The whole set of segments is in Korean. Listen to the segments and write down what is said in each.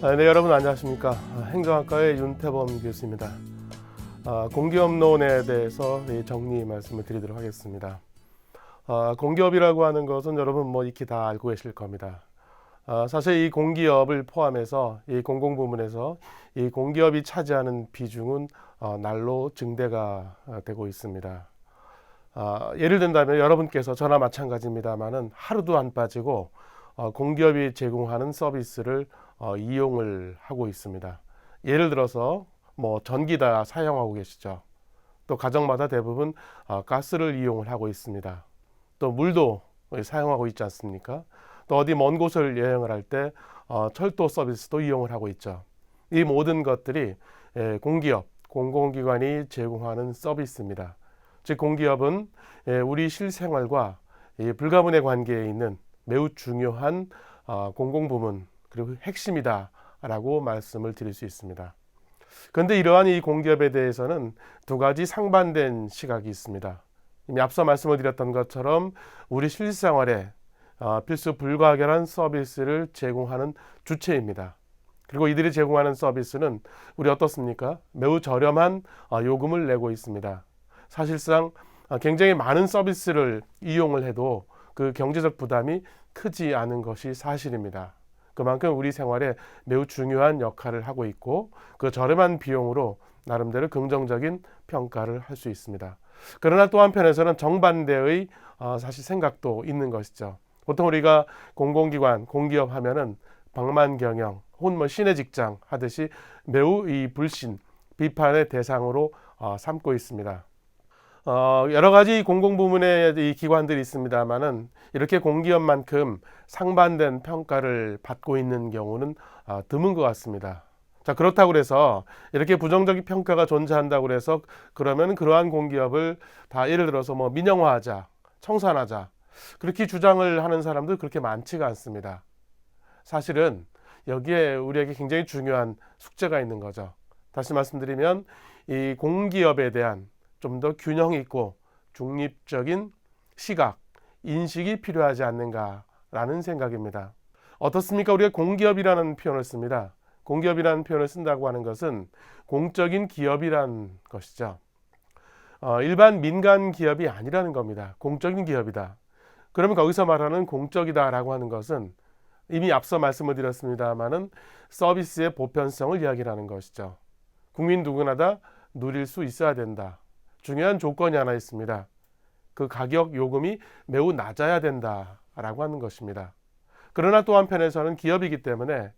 네, 여러분 안녕하십니까. 행정학과의 윤태범 교수입니다. 공기업론에 대해서 정리 말씀을 드리도록 하겠습니다. 공기업이라고 하는 것은 여러분 익히 다 알고 계실 겁니다. 사실 이 공기업을 포함해서 이 공공부문에서 이 공기업이 차지하는 비중은 날로 증대가 되고 있습니다. 예를 든다면 여러분께서 저나 마찬가지입니다만은 하루도 안 빠지고 공기업이 제공하는 서비스를 이용을 하고 있습니다. 예를 들어서 전기 다 사용하고 계시죠. 또 가정마다 대부분 가스를 이용을 하고 있습니다. 또 물도 사용하고 있지 않습니까? 또 어디 먼 곳을 여행을 할 때 철도 서비스도 이용을 하고 있죠. 이 모든 것들이 공기업, 공공기관이 제공하는 서비스입니다. 즉 공기업은 우리 실생활과 불가분의 관계에 있는 매우 중요한 공공부문 그리고 핵심이다 라고 말씀을 드릴 수 있습니다. 그런데 이러한 이 공기업에 대해서는 두 가지 상반된 시각이 있습니다. 이미 앞서 말씀을 드렸던 것처럼 우리 실생활에 필수 불가결한 서비스를 제공하는 주체입니다. 그리고 이들이 제공하는 서비스는 우리 어떻습니까? 매우 저렴한 요금을 내고 있습니다. 사실상 굉장히 많은 서비스를 이용을 해도 그 경제적 부담이 크지 않은 것이 사실입니다. 그만큼 우리 생활에 매우 중요한 역할을 하고 있고 그 저렴한 비용으로 나름대로 긍정적인 평가를 할 수 있습니다. 그러나 또 한편에서는 정반대의 사실 생각도 있는 것이죠. 보통 우리가 공공기관, 공기업 하면은 방만경영 혹은 신의 직장 하듯이 매우 이 불신, 비판의 대상으로 삼고 있습니다. 여러 가지 공공부문의 이 기관들이 있습니다만은 이렇게 공기업만큼 상반된 평가를 받고 있는 경우는 드문 것 같습니다. 자, 그렇다고 해서 이렇게 부정적인 평가가 존재한다고 해서 그러면 그러한 공기업을 다 예를 들어서 민영화하자, 청산하자 그렇게 주장을 하는 사람들 그렇게 많지가 않습니다. 사실은 여기에 우리에게 굉장히 중요한 숙제가 있는 거죠. 다시 말씀드리면 이 공기업에 대한 좀 더 균형 있고 중립적인 시각, 인식이 필요하지 않는가라는 생각입니다. 어떻습니까? 우리가 공기업이라는 표현을 씁니다. 공기업이라는 표현을 쓴다고 하는 것은 공적인 기업이란 것이죠. 일반 민간 기업이 아니라는 겁니다. 공적인 기업이다. 그러면 거기서 말하는 공적이다라고 하는 것은 이미 앞서 말씀을 드렸습니다마는 서비스의 보편성을 이야기하는 것이죠. 국민 누구나 다 누릴 수 있어야 된다. 중요한 조건이 하나 있습니다. 그 가격 요금이 매우 낮아야 된다라고 하는 것입니다. 그러나 또 한편에서는 기업이기 때문에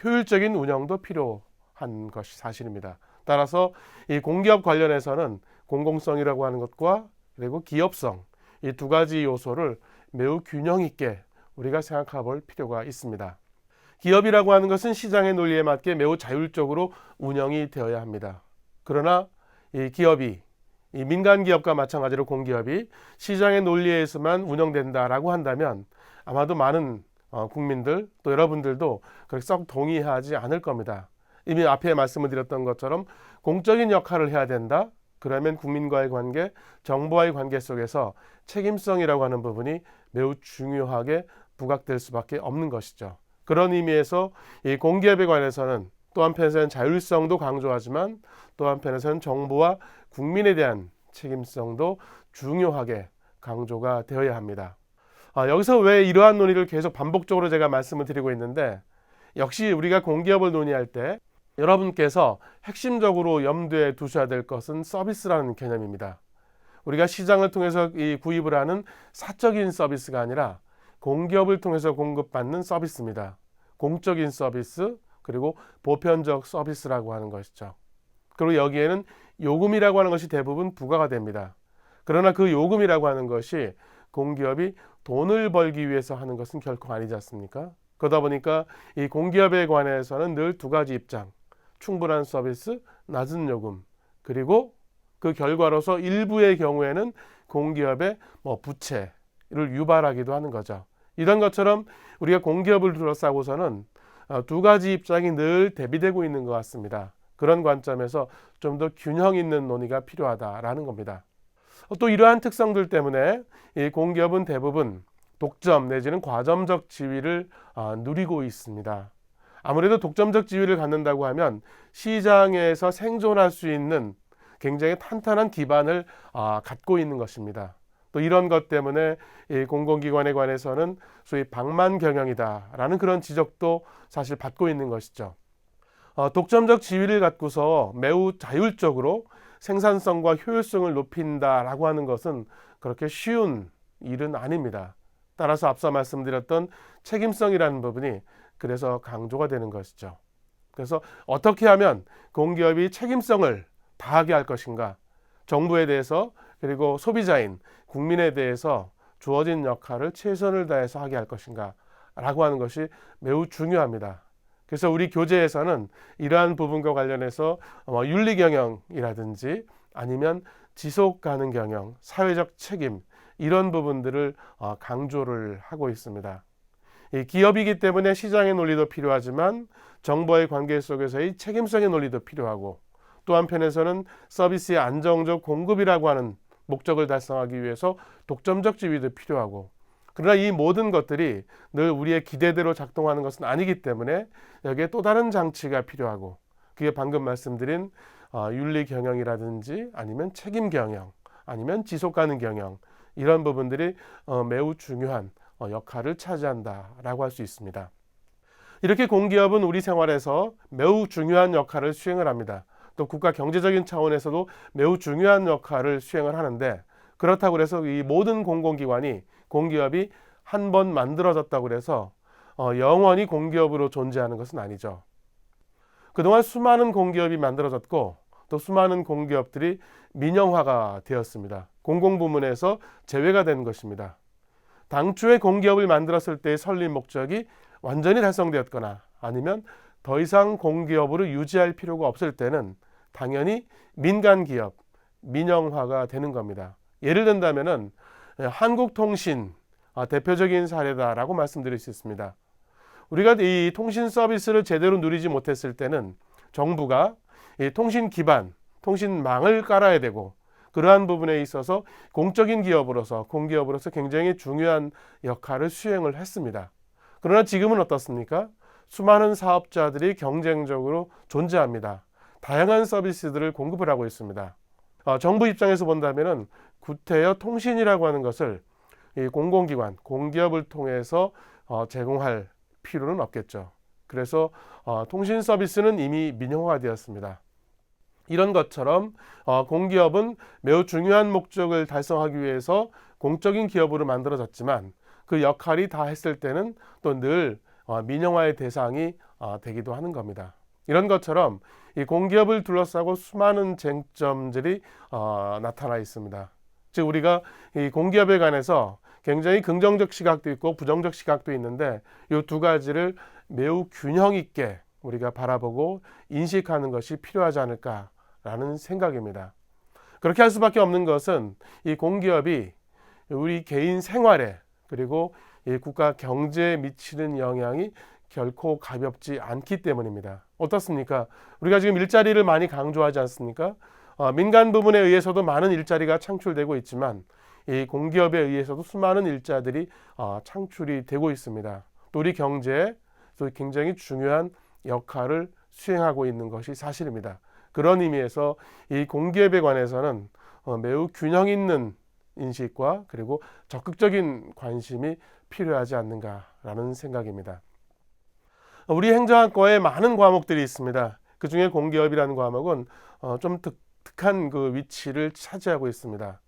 효율적인 운영도 필요한 것이 사실입니다. 따라서 이 공기업 관련해서는 공공성이라고 하는 것과 그리고 기업성 이 두 가지 요소를 매우 균형 있게 우리가 생각해 볼 필요가 있습니다. 기업이라고 하는 것은 시장의 논리에 맞게 매우 자율적으로 운영이 되어야 합니다. 그러나 이 기업이 이 민간 기업과 마찬가지로 공기업이 시장의 논리에 의해서만 운영된다라고 한다면 아마도 많은 국민들 또 여러분들도 그렇게 썩 동의하지 않을 겁니다. 이미 앞에 말씀을 드렸던 것처럼 공적인 역할을 해야 된다. 그러면 국민과의 관계, 정부와의 관계 속에서 책임성이라고 하는 부분이 매우 중요하게 부각될 수밖에 없는 것이죠. 그런 의미에서 이 공기업에 관해서는 또 한편에서는 자율성도 강조하지만 또 한편에서는 정부와 국민에 대한 책임성도 중요하게 강조가 되어야 합니다. 여기서 왜 이러한 논의를 계속 반복적으로 제가 말씀을 드리고 있는데 역시 우리가 공기업을 논의할 때 여러분께서 핵심적으로 염두에 두셔야 될 것은 서비스라는 개념입니다. 우리가 시장을 통해서 이 구입을 하는 사적인 서비스가 아니라 공기업을 통해서 공급받는 서비스입니다. 공적인 서비스 그리고 보편적 서비스라고 하는 것이죠. 그리고 여기에는 요금이라고 하는 것이 대부분 부과가 됩니다. 그러나 그 요금이라고 하는 것이 공기업이 돈을 벌기 위해서 하는 것은 결코 아니지 않습니까? 그러다 보니까 이 공기업에 관해서는 늘 두 가지 입장, 충분한 서비스, 낮은 요금, 그리고 그 결과로서 일부의 경우에는 공기업의 부채를 유발하기도 하는 거죠. 이런 것처럼 우리가 공기업을 둘러싸고서는 두 가지 입장이 늘 대비되고 있는 것 같습니다. 그런 관점에서 좀 더 균형 있는 논의가 필요하다라는 겁니다. 또 이러한 특성들 때문에 이 공기업은 대부분 독점 내지는 과점적 지위를 누리고 있습니다. 아무래도 독점적 지위를 갖는다고 하면 시장에서 생존할 수 있는 굉장히 탄탄한 기반을 갖고 있는 것입니다. 또 이런 것 때문에 이 공공기관에 관해서는 소위 방만 경영이다라는 그런 지적도 사실 받고 있는 것이죠. 독점적 지위를 갖고서 매우 자율적으로 생산성과 효율성을 높인다라고 하는 것은 그렇게 쉬운 일은 아닙니다. 따라서 앞서 말씀드렸던 책임성이라는 부분이 그래서 강조가 되는 것이죠. 그래서 어떻게 하면 공기업이 책임성을 다하게 할 것인가, 정부에 대해서 그리고 소비자인 국민에 대해서 주어진 역할을 최선을 다해서 하게 할 것인가 라고 하는 것이 매우 중요합니다. 그래서 우리 교재에서는 이러한 부분과 관련해서 윤리경영이라든지 아니면 지속 가능 경영, 사회적 책임 이런 부분들을 강조를 하고 있습니다. 이 기업이기 때문에 시장의 논리도 필요하지만 정부와의 관계 속에서의 책임성의 논리도 필요하고, 또 한편에서는 서비스의 안정적 공급이라고 하는 목적을 달성하기 위해서 독점적 지위도 필요하고, 그러나 이 모든 것들이 늘 우리의 기대대로 작동하는 것은 아니기 때문에 여기에 또 다른 장치가 필요하고, 그게 방금 말씀드린 윤리 경영이라든지 아니면 책임 경영 아니면 지속 가능 경영 이런 부분들이 매우 중요한 역할을 차지한다라고 할 수 있습니다. 이렇게 공기업은 우리 생활에서 매우 중요한 역할을 수행을 합니다. 또 국가 경제적인 차원에서도 매우 중요한 역할을 수행을 하는데, 그렇다고 해서 이 모든 공공기관이 공기업이 한 번 만들어졌다고 해서 영원히 공기업으로 존재하는 것은 아니죠. 그동안 수많은 공기업이 만들어졌고 또 수많은 공기업들이 민영화가 되었습니다. 공공부문에서 제외가 된 것입니다. 당초에 공기업을 만들었을 때의 설립 목적이 완전히 달성되었거나 아니면 더 이상 공기업으로 유지할 필요가 없을 때는 당연히 민간기업, 민영화가 되는 겁니다. 예를 든다면은 한국통신 대표적인 사례다라고 말씀드릴 수 있습니다. 우리가 이 통신 서비스를 제대로 누리지 못했을 때는 정부가 이 통신 기반, 통신망을 깔아야 되고, 그러한 부분에 있어서 공적인 기업으로서, 공기업으로서 굉장히 중요한 역할을 수행을 했습니다. 그러나 지금은 어떻습니까? 수많은 사업자들이 경쟁적으로 존재합니다. 다양한 서비스들을 공급을 하고 있습니다. 정부 입장에서 본다면은 구태여 통신이라고 하는 것을 이 공공기관, 공기업을 통해서 제공할 필요는 없겠죠. 그래서 통신 서비스는 이미 민영화가 되었습니다. 이런 것처럼 공기업은 매우 중요한 목적을 달성하기 위해서 공적인 기업으로 만들어졌지만 그 역할이 다 했을 때는 또 늘 민영화의 대상이 되기도 하는 겁니다. 이런 것처럼 이 공기업을 둘러싸고 수많은 쟁점들이 나타나 있습니다. 즉 우리가 이 공기업에 관해서 굉장히 긍정적 시각도 있고 부정적 시각도 있는데, 이 두 가지를 매우 균형 있게 우리가 바라보고 인식하는 것이 필요하지 않을까라는 생각입니다. 그렇게 할 수밖에 없는 것은 이 공기업이 우리 개인 생활에 그리고 이 국가 경제에 미치는 영향이 결코 가볍지 않기 때문입니다. 어떻습니까? 우리가 지금 일자리를 많이 강조하지 않습니까? 민간 부문에 의해서도 많은 일자리가 창출되고 있지만 이 공기업에 의해서도 수많은 일자리들이 창출이 되고 있습니다. 또 우리 경제에 또 굉장히 중요한 역할을 수행하고 있는 것이 사실입니다. 그런 의미에서 이 공기업에 관해서는 매우 균형 있는 인식과 그리고 적극적인 관심이 필요하지 않는가라는 생각입니다. 우리 행정학과에 많은 과목들이 있습니다. 그 중에 공기업이라는 과목은 좀 독특한 그 위치를 차지하고 있습니다.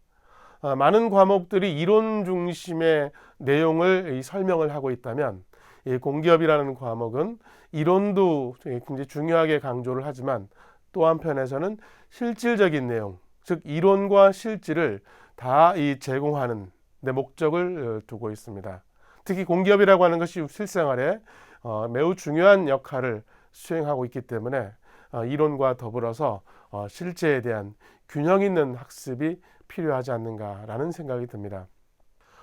많은 과목들이 이론 중심의 내용을 설명을 하고 있다면, 이 공기업이라는 과목은 이론도 굉장히 중요하게 강조를 하지만 또 한편에서는 실질적인 내용, 즉 이론과 실질을 다 이 제공하는 데 목적을 두고 있습니다. 특히 공기업이라고 하는 것이 실생활에 매우 중요한 역할을 수행하고 있기 때문에 이론과 더불어서 실제에 대한 균형 있는 학습이 필요하지 않는가라는 생각이 듭니다.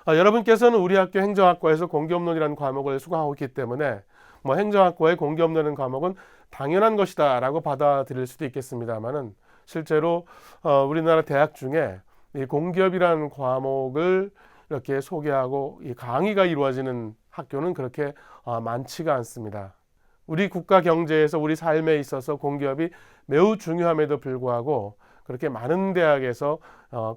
여러분께서는 우리 학교 행정학과에서 공기업론이라는 과목을 수강하고 있기 때문에 행정학과의 공기업론이라는 과목은 당연한 것이다 라고 받아들일 수도 있겠습니다만은, 실제로 우리나라 대학 중에 이 공기업이라는 과목을 이렇게 소개하고 이 강의가 이루어지는 학교는 그렇게 많지가 않습니다. 우리 국가 경제에서 우리 삶에 있어서 공기업이 매우 중요함에도 불구하고 그렇게 많은 대학에서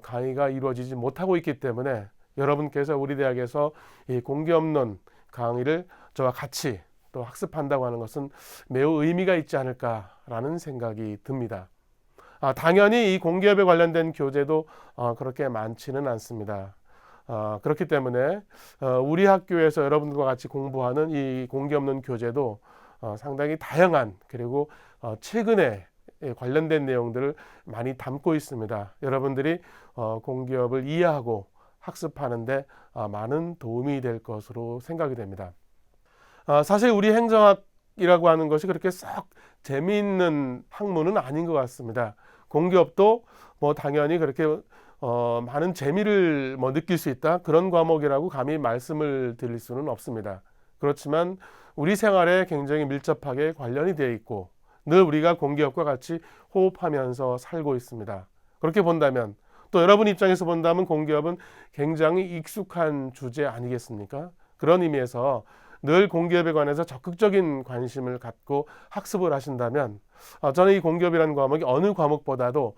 강의가 이루어지지 못하고 있기 때문에 여러분께서 우리 대학에서 이 공기업론 강의를 저와 같이 또 학습한다고 하는 것은 매우 의미가 있지 않을까라는 생각이 듭니다. 당연히 이 공기업에 관련된 교재도 그렇게 많지는 않습니다. 그렇기 때문에 우리 학교에서 여러분들과 같이 공부하는 이 공기업론 교재도 상당히 다양한 그리고 최근에 관련된 내용들을 많이 담고 있습니다. 여러분들이 공기업을 이해하고 학습하는데 많은 도움이 될 것으로 생각이 됩니다. 사실 우리 행정학이라고 하는 것이 그렇게 썩 재미있는 학문은 아닌 것 같습니다. 공기업도 뭐 당연히 그렇게 많은 재미를 느낄 수 있다 그런 과목이라고 감히 말씀을 드릴 수는 없습니다. 그렇지만 우리 생활에 굉장히 밀접하게 관련이 되어 있고 늘 우리가 공기업과 같이 호흡하면서 살고 있습니다. 그렇게 본다면 또 여러분 입장에서 본다면 공기업은 굉장히 익숙한 주제 아니겠습니까? 그런 의미에서 늘 공기업에 관해서 적극적인 관심을 갖고 학습을 하신다면 저는 이 공기업이라는 과목이 어느 과목보다도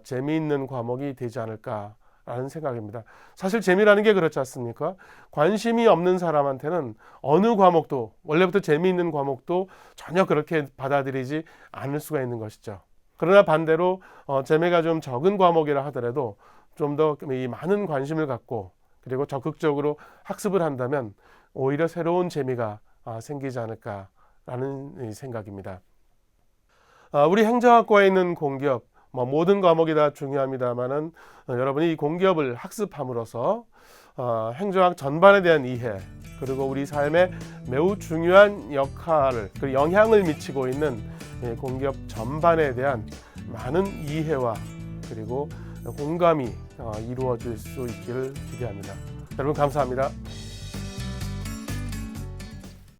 재미있는 과목이 되지 않을까라는 생각입니다. 사실 재미라는 게 그렇지 않습니까? 관심이 없는 사람한테는 어느 과목도 원래부터 재미있는 과목도 전혀 그렇게 받아들이지 않을 수가 있는 것이죠. 그러나 반대로 재미가 좀 적은 과목이라 하더라도 좀 더 많은 관심을 갖고 그리고 적극적으로 학습을 한다면 오히려 새로운 재미가 생기지 않을까라는 생각입니다. 우리 행정학과에 있는 공기업 모든 과목이 다 중요합니다만은 여러분이 이 공기업을 학습함으로써 행정학 전반에 대한 이해 그리고 우리 삶에 매우 중요한 역할을 그리고 영향을 미치고 있는 공기업 전반에 대한 많은 이해와 그리고 공감이 이루어질 수 있기를 기대합니다. 여러분 감사합니다.